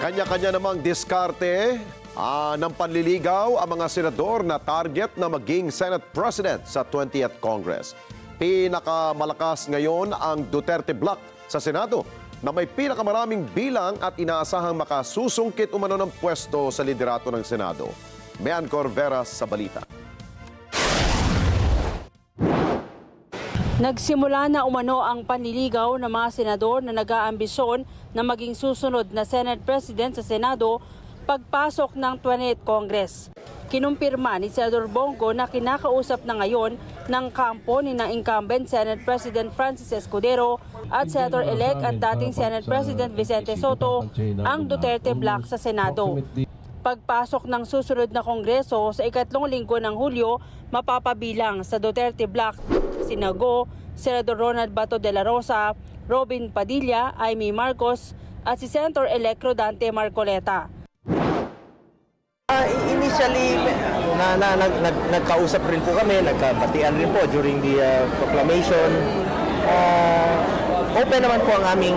Kanya-kanya namang diskarte ng panliligaw ang mga senador na target na maging Senate President sa 20th Congress. Pinakamalakas ngayon ang Duterte Bloc sa Senado na may pinakamaraming bilang at inaasahang makasusungkit umano ng pwesto sa liderato ng Senado. Mean Corvera sa balita. Nagsimula na umano ang panliligaw ng mga senador na nag-aambisyon na maging susunod na Senate President sa Senado pagpasok ng 20th Congress. Kinumpirma ni Senador Bongo na kinakausap na ngayon ng kampo ni na incumbent Senate President Francis Escudero at Senator-elect at dating Senate President Vicente Soto ang Duterte Bloc sa Senado. Pagpasok ng susunod na Kongreso sa ikatlong linggo ng Hulyo, mapapabilang sa Duterte Bloc sina Go, Senador Ronald Bato de la Rosa, Robin Padilla, Amy Marcos at si Senator-elect Rodante Marcoleta. Initially, nagkausap rin po kami, nagkabatian rin po during the proclamation. Open naman po ang aming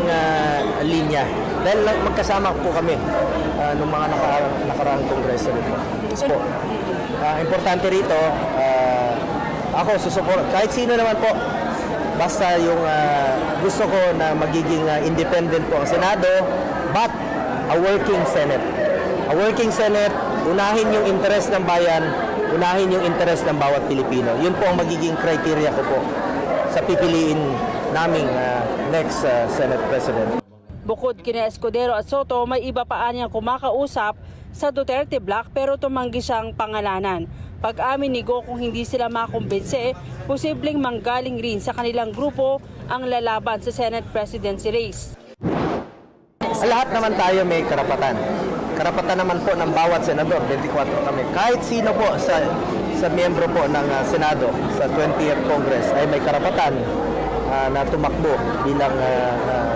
linya dahil magkasama po kami noong mga nakaraang kongreso rin po. So, importante rito, ako susuport kahit sino naman po, basta yung gusto ko na magiging independent po ang Senado, but a working Senate. A working Senate, unahin yung interes ng bayan, unahin yung interes ng bawat Pilipino. Yun po ang magiging criteria ko po sa pipiliin naming next Senate President. Bukod kina Escudero at Soto, may iba pa niyang kumakausap sa Duterte Bloc pero tumanggi siyang pangalanan. Pag-amin ni Go kung hindi sila makumbinse, posibleng manggaling rin sa kanilang grupo ang lalaban sa Senate presidency race. Lahat naman tayo may karapatan. Karapatan naman po ng bawat senador, 24 kami. Kahit sino po sa miyembro po ng Senado sa 20th Congress ay may karapatan na tumakbo bilang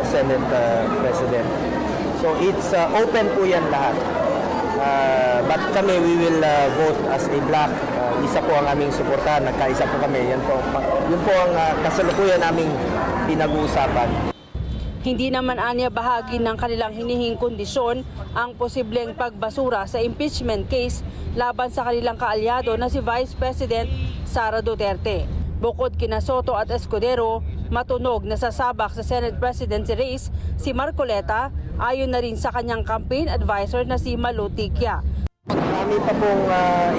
Senate President. So it's open po yan lahat. But kami, we will vote as a bloc. Isa po ang aming suportahan, nagkaisa po kami. Yun po ang kasalukuyan naming pinag-uusapan. Hindi naman anya bahagi ng kanilang hinihing kondisyon ang posibleng pagbasura sa impeachment case laban sa kanilang kaalyado na si Vice President Sara Duterte. Bukod kina Soto at Escudero, matunog na sasabak sa Senate presidency race si Marcoleta ayon na rin sa kanyang campaign advisor na si Malu Ticya. Marami pa pong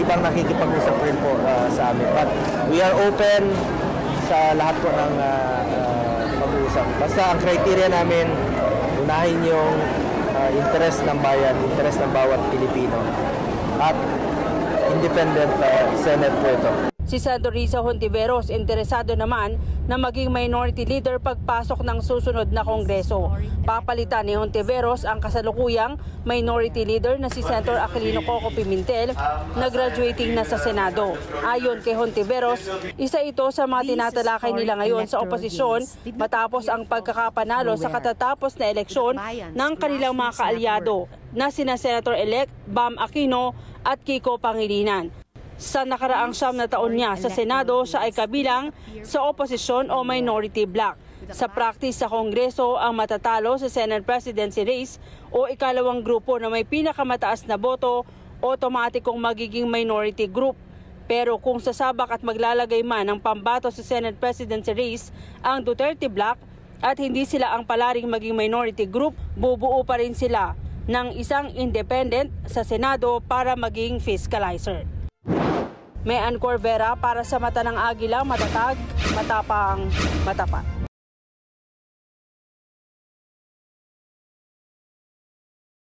ibang nakikipag-usap rin po sa amin. But we are open sa lahat po ng pag-uusap. Basta ang criteria namin, unahin yung interes ng bayan, interes ng bawat Pilipino. At independent Senate po ito. Si Senador Risa Hontiveros interesado naman na maging minority leader pagpasok ng susunod na Kongreso. Papalitan ni Hontiveros ang kasalukuyang minority leader na si Senator Aquilino Coco Pimentel na graduating na sa Senado. Ayon kay Hontiveros, isa ito sa mga tinatalakay nila ngayon sa oposisyon matapos ang pagkakapanalo sa katatapos na eleksyon ng kanilang mga kaalyado na sina Senator-elect Bam Aquino at Kiko Pangilinan. Sa nakaraang 9 na taon niya sa Senado, siya ay kabilang sa oposisyon o minority bloc. Sa practice sa Kongreso, ang matatalo sa Senate presidency race o ikalawang grupo na may pinakamataas na boto, otomatikong magiging minority group. Pero kung sasabak at maglalagay man ng pambato sa Senate presidency race ang Duterte Bloc at hindi sila ang palaring maging minority group, bubuo pa rin sila ng isang independent sa Senado para maging fiscalizer. Mean Corvera para sa Mata ng Agila, matatag, matapang, matapat.